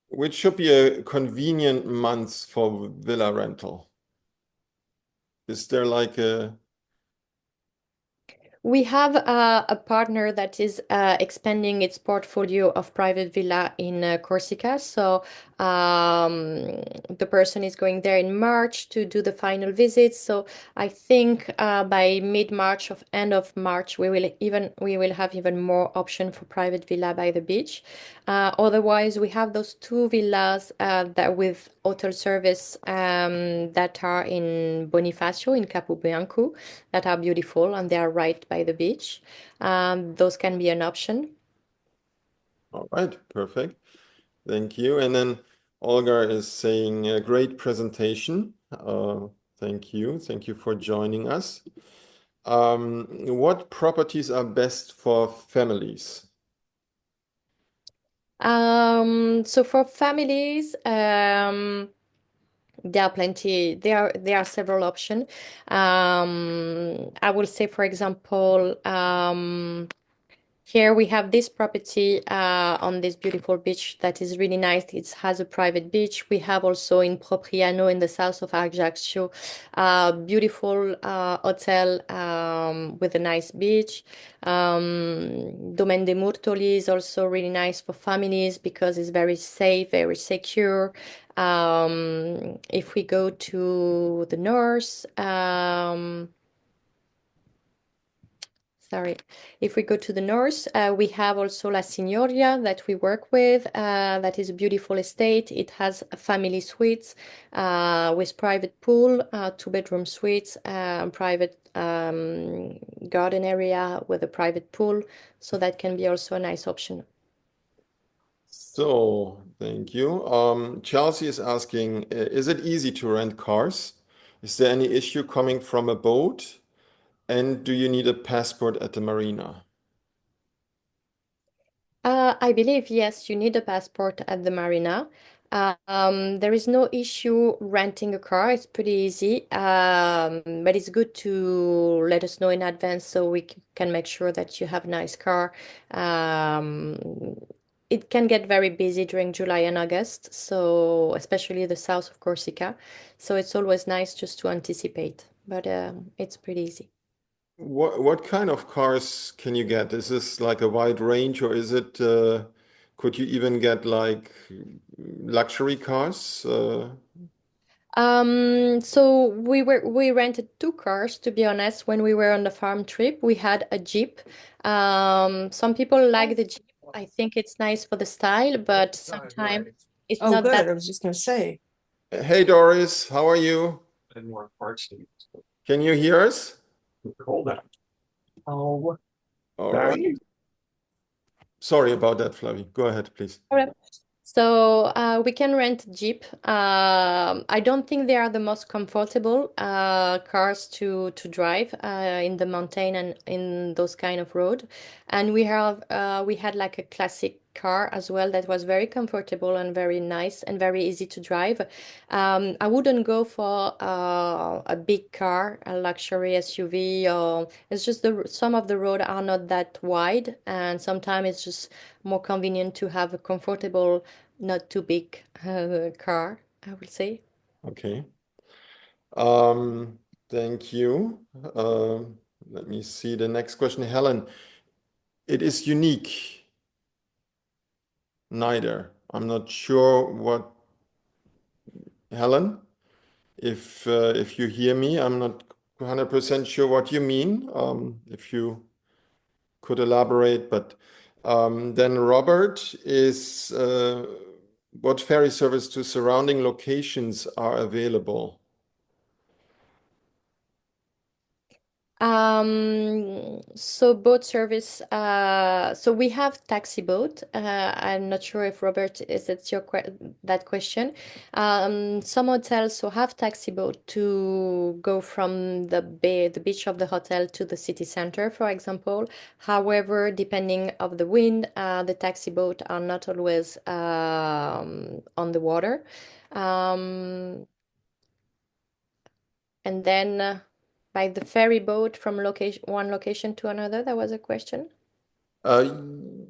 which should be a convenient month for villa rental. Is there like a, We have a partner that is expanding its portfolio of private villa in Corsica. So the person is going there in March to do the final visit. So I think by mid-March of end of March, we will have even more option for private villa by the beach. Otherwise, we have those two villas that with hotel service that are in Bonifacio in Capobianco that are beautiful and they are right by the beach. Those can be an option. all right, perfect. Thank you. And then Olga is saying a great presentation. Thank you. Thank you for joining us. What properties are best for families? So for families, there are plenty. There are several options. I will say, for example, here we have this property on this beautiful beach that is really nice. It has a private beach. We have also in Propriano in the south of Ajaccio, beautiful hotel with a nice beach. Domaine de Murtoli is also really nice for families because it's very safe, very secure. If we go to the north, sorry. If we go to the north, we have also La Signoria that we work with. That is a beautiful estate. It has a family suites with private pool, two-bedroom suites, private garden area with a private pool. So that can be also a nice option. So, thank you. Chelsea is asking, is it easy to rent cars? Is there any issue coming from a boat? And do you need a passport at the marina? I believe, yes, you need a passport at the marina. There is no issue renting a car. It's pretty easy. But it's good to let us know in advance so we can make sure that you have a nice car. Um, it can get very busy during July and August, so especially the south of Corsica. So it's always nice just to anticipate, but it's pretty easy. What kind of cars can you get? Is this like a wide range, or is it could you even get like luxury cars? So we rented two cars, to be honest, when we were on the farm trip. We had a Jeep. Some people like the Jeep. I think it's nice for the style, but sometimes it's Oh, not good. that. I was just going to say. Hey Doris, how are you? Can you hear us? Oh, All right. Sorry about that, Flavie. Go ahead, please. So we can rent Jeep. I don't think they are the most comfortable cars to drive in the mountain and in those kind of road. And we had like a classic car as well that was very comfortable and very nice and very easy to drive. I wouldn't go for a big car, a luxury SUV, or it's just some of the road are not that wide, and sometimes it's just more convenient to have a comfortable, not too big car, I would say. Okay. Um, Thank you. Let me see the next question. Helen, it is unique. Neither. I'm not sure what Helen, if you hear me, I'm not 100% sure what you mean. If you could elaborate, but then Robert is what ferry service to surrounding locations are available? So boat service, so we have taxi boat. I'm not sure if Robert, is it that question? Some hotels so have taxi boat to go from the beach of the hotel to the city center, for example. However, depending of the wind, the taxi boat are not always on the water. Um, and then by the ferry boat from one location to another, that was a question. Uh,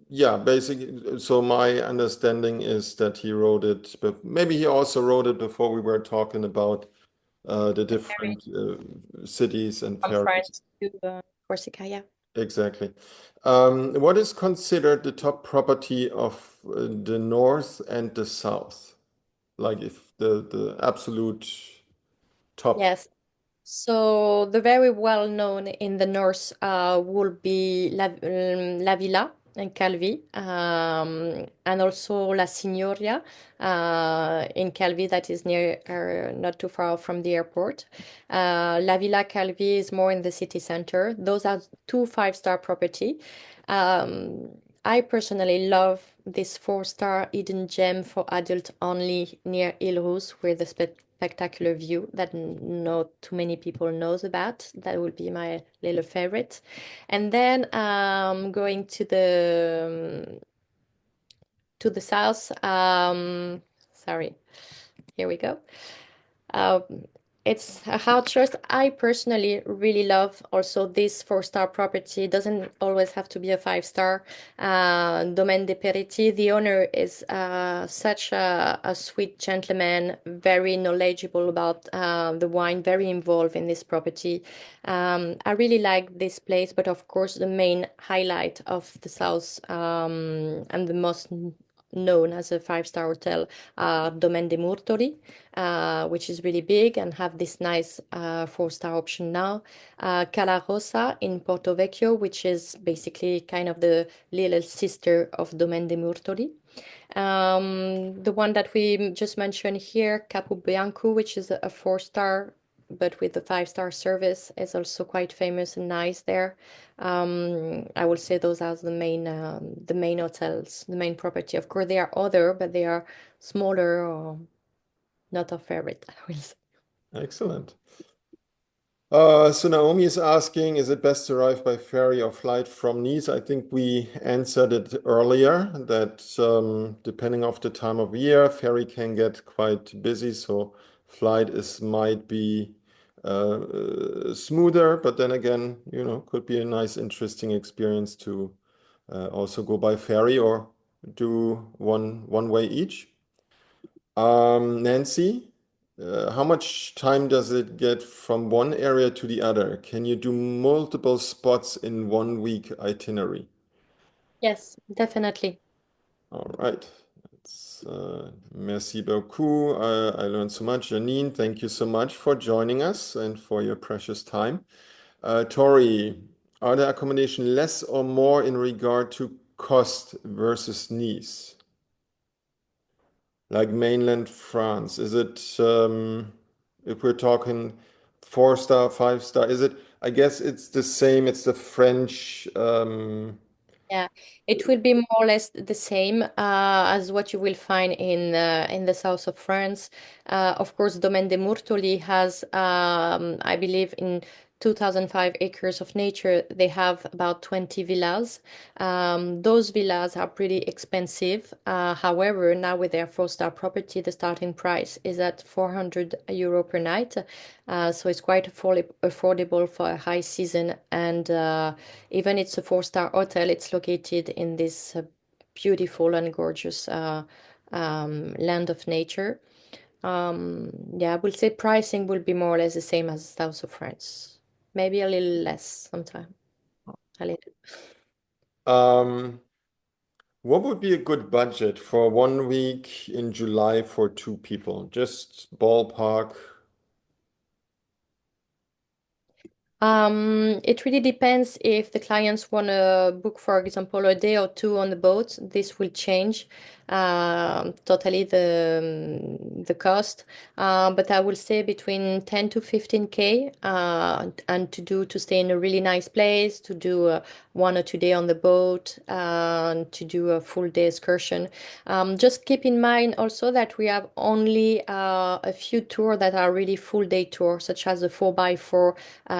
yeah, basically. So my understanding is that he wrote it, but maybe he also wrote it before we were talking about the The ferry different cities and from ferries. France to Corsica, yeah. Exactly. What is considered the top property of the north and the south? Like if the absolute top. Yes. So the very well known in the north would be La Villa in Calvi, and also La Signoria in Calvi, that is near, not too far from the airport. La Villa Calvi is more in the city center. Those are two five-star property. Um, I personally love this four-star hidden gem for adult only near Ilrus with the spectacular view that not too many people knows about. That would be my little favorite. And then going to the south. Sorry, here we go. Um, it's a hard choice. I personally really love also this four-star property. Doesn't always have to be a five-star. Domaine de Peretti, the owner is such a sweet gentleman, very knowledgeable about the wine, very involved in this property. I really like this place, but of course, the main highlight of the south and the most known as a five-star hotel are Domaine de Murtori, which is really big and have this nice four-star option now. Cala Rosa in Porto Vecchio, which is basically kind of the little sister of Domaine de Murtori. The one that we just mentioned here, Capo Bianco, which is a four-star, but with the five-star service, is also quite famous and nice there. I would say those are the main hotels, the main property. Of course, there are other, but they are smaller or not a favorite, I will say. Excellent. So Naomi is asking, is it best to arrive by ferry or flight from Nice? I think we answered it earlier that depending of the time of year, ferry can get quite busy, so flight is might be smoother, but then again, could be a nice, interesting experience to also go by ferry or do one way each. Nancy, how much time does it get from one area to the other? Can you do multiple spots in 1 week itinerary? Yes, definitely. All right. Merci beaucoup. I learned so much. Janine, thank you so much for joining us and for your precious time. Tori, are the accommodation less or more in regard to cost versus Nice? Like mainland France? Is it, if we're talking 4 star, 5 star, is it, I guess it's the same, it's the French, Yeah, it will be more or less the same as what you will find in the south of France. Of course, Domaine de Murtoli has, I believe, in 2005 acres of nature, they have about 20 villas. Those villas are pretty expensive. However, now with their four-star property, the starting price is at 400 euro per night. So it's quite affordable for a high season. And even it's a four-star hotel, it's located in this beautiful and gorgeous land of nature. Yeah, I will say pricing will be more or less the same as south of France. Maybe a little less sometime. A little. um, what would be a good budget for 1 week in July for 2 people? Just ballpark. It really depends if the clients want to book, for example, a day or two on the boat. This will change totally the cost. But I will say between 10 to 15K, and to stay in a really nice place, to do 1 or 2 day on the boat, and to do a full day excursion. Just keep in mind also that we have only a few tours that are really full day tours, such as the 4x4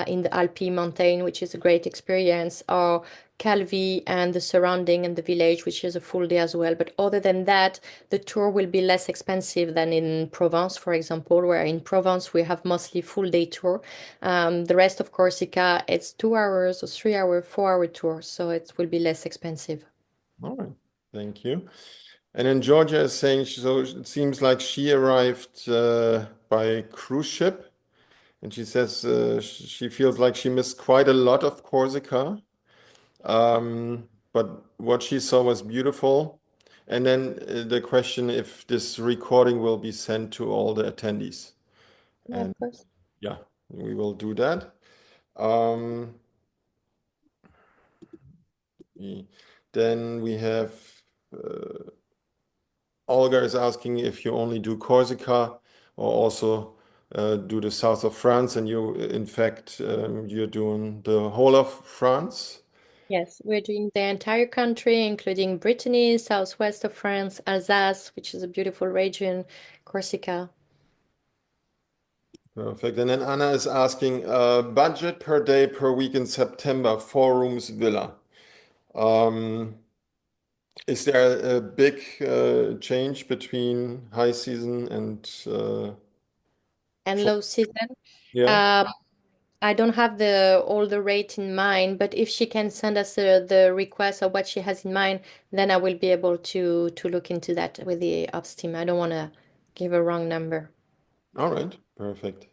in the Alpi mountain, which is a great experience, or Calvi and the surrounding and the village, which is a full day as well. But other than that, the tour will be less expensive than in Provence, for example, where in Provence we have mostly full day tour. The rest of Corsica, it's 2 hours or 3 hour, 4 hour tours, so it will be less expensive. All right. Thank you. And then Georgia is saying, so it seems like she arrived by cruise ship, and she says she feels like she missed quite a lot of Corsica. But what she saw was beautiful. And then the question if this recording will be sent to all the attendees. Yeah, of And course. yeah, we will do that. Um, we- then we have Olga is asking if you only do Corsica or also do the south of France, and you, in fact, you're doing the whole of France. Yes, we're doing the entire country, including Brittany, southwest of France, Alsace, which is a beautiful region, Corsica. Perfect. And then Anna is asking, budget per day per week in September, 4 rooms villa. Um, is there a big change between high season and And short? low season. Yeah. Um, I don't have the all the rate in mind, but if she can send us the request of what she has in mind, then I will be able to look into that with the ops team. I don't want to give a wrong number. All right. Perfect.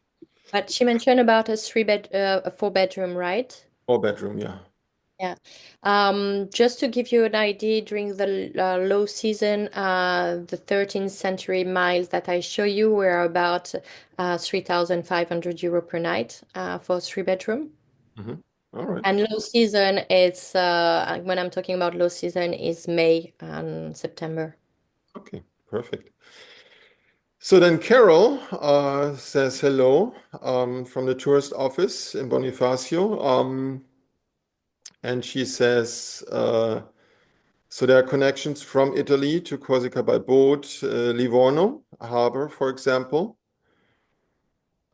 But she mentioned about a 4 bedroom, right? 4 bedroom. Yeah. Yeah. Just to give you an idea, during the low season, the 13th century miles that I show you were about 3,500 euro per night for 3 bedroom. Mhm. All right. And low season, it's when I'm talking about low season is May and September. Okay. Perfect. So then Carol says hello from the tourist office in Bonifacio. And she says, so there are connections from Italy to Corsica by boat, Livorno harbor, for example.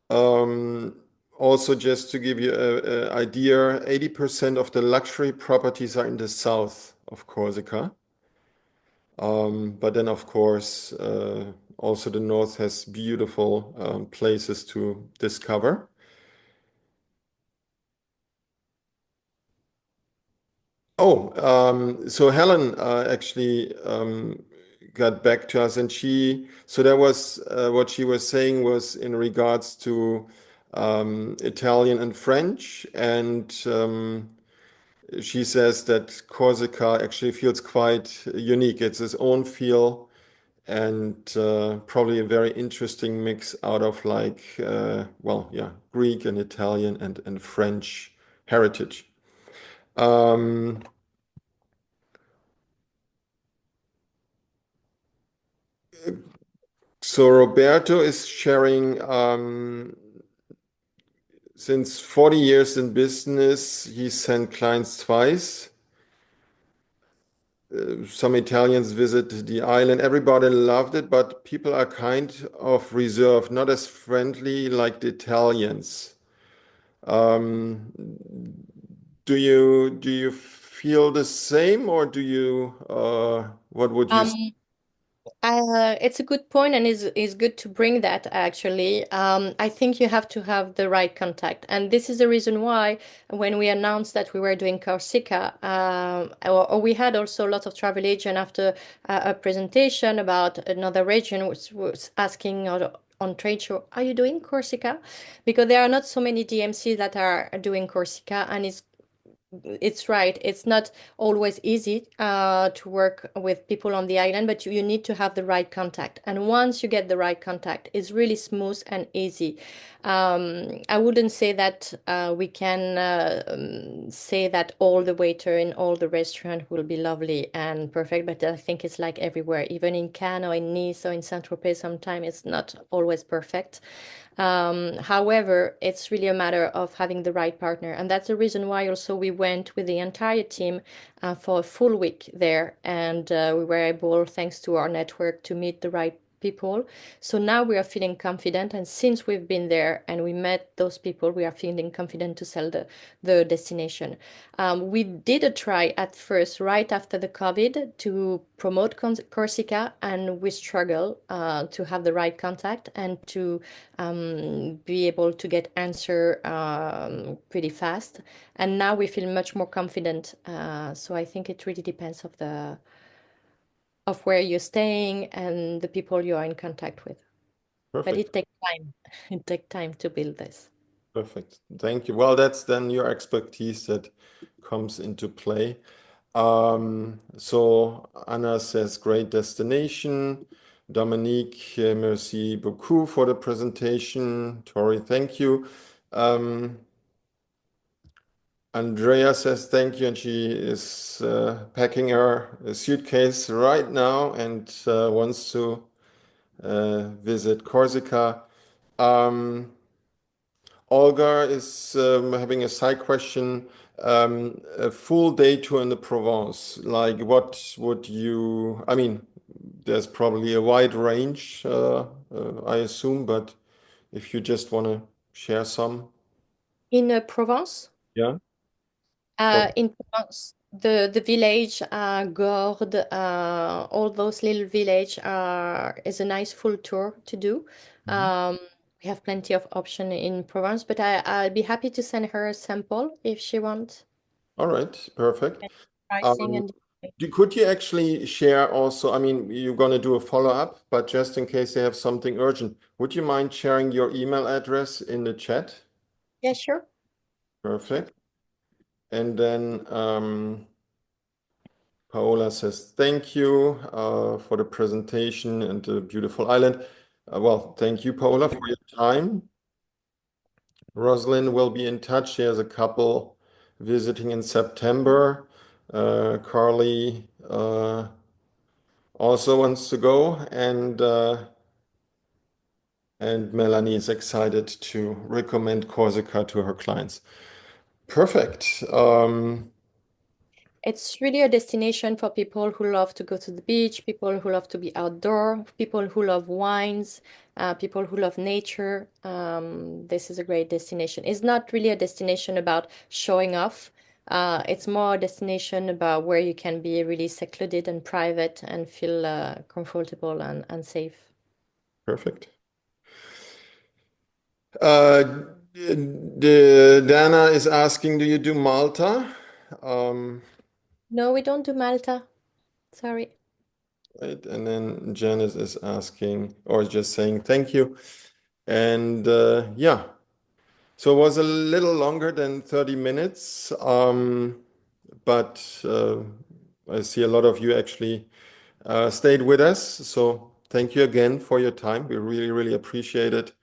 Um, Also, just to give you an idea, 80% of the luxury properties are in the south of Corsica. But then, of course, also the north has beautiful places to discover. Oh, so Helen actually got back to us, and so that was what she was saying was in regards to Italian and French, and she says that Corsica actually feels quite unique. It's its own feel, and probably a very interesting mix out of like, well, yeah, Greek and Italian and French heritage. Um, So Roberto is sharing since 40 years in business, he sent clients twice. Some Italians visit the island. Everybody loved it, but people are kind of reserved, not as friendly like the Italians. Um, do you feel the same, or do you what would you say? Um, it's a good point, and is good to bring that actually. I think you have to have the right contact, and this is the reason why when we announced that we were doing Corsica, or we had also a lot of travel agent after a presentation about another region was asking on trade show, are you doing Corsica? Because there are not so many DMCs that are doing Corsica, and it's right. It's not always easy to work with people on the island, but you need to have the right contact. And once you get the right contact, it's really smooth and easy. I wouldn't say that we can say that all the waiter in all the restaurant will be lovely and perfect, but I think it's like everywhere, even in Cannes or in Nice or in Saint-Tropez, sometimes it's not always perfect. However, it's really a matter of having the right partner. And that's the reason why also we went with the entire team for a full week there. And we were able, thanks to our network, to meet the right people. So now we are feeling confident. And since we've been there and we met those people, we are feeling confident to sell the destination. We did a try at first, right after the COVID, to promote Corsica, and we struggle to have the right contact and to be able to get answer pretty fast. And now we feel much more confident. So I think it really depends of where you're staying and the people you are in contact with. But Perfect. it takes time. It takes time to build this. Perfect. Thank you. Well, that's then your expertise that comes into play. So Anna says, great destination. Dominique, merci beaucoup for the presentation. Tori, thank you. Um, Andrea says thank you, and she is packing her suitcase right now and wants to visit Corsica. Um, Olga is having a side question. A full day tour in the Provence, like what would you, I mean, there's probably a wide range, I assume, but if you just want to share some. In Provence, Yeah. For, the village, Gordes, all those little village is a nice full tour to do. Mhm. Um, we have plenty of option in Provence, but I'll be happy to send her a sample if she wants. All right, perfect. And pricing Um, and could you actually share also, I mean, you're going to do a follow-up, but just in case they have something urgent, would you mind sharing your email address in the chat? yeah, sure, sure. Perfect. And then Paola says, thank you for the presentation and the beautiful island. Well, thank you, Paola, for your time. Rosalind will be in touch. She has a couple visiting in September. Carly also wants to go, and Melanie is excited to recommend Corsica to her clients. Perfect. It's really a destination for people who love to go to the beach, people who love to be outdoor, people who love wines, people who love nature. This is a great destination. It's not really a destination about showing off. It's more a destination about where you can be really secluded and private and feel comfortable and safe. Perfect. Dana is asking, do you do Malta? Um, No, we don't do Malta. Sorry. Right? And then Janice is asking or just saying thank you. And yeah, so it was a little longer than 30 minutes, but I see a lot of you actually stayed with us. So thank you again for your time. We really, really appreciate it.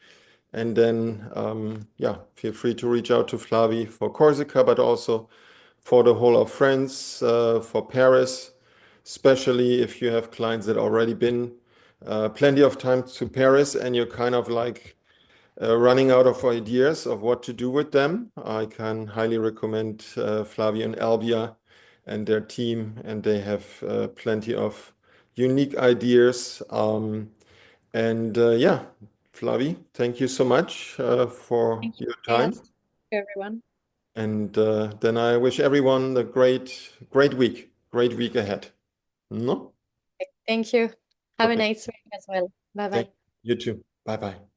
And then, yeah, feel free to reach out to Flavi for Corsica, but also for the whole of France, for Paris, especially if you have clients that already been plenty of time to Paris and you're kind of like running out of ideas of what to do with them. I can highly recommend Flavia and Albia and their team, and they have plenty of unique ideas. And yeah, Flavi, thank you so much for Thank you, your Andreas. time. Everyone. And then I wish everyone a great week ahead. No? Thank you. Have a Okay. nice week as well. Bye Thank bye. you too. Bye bye.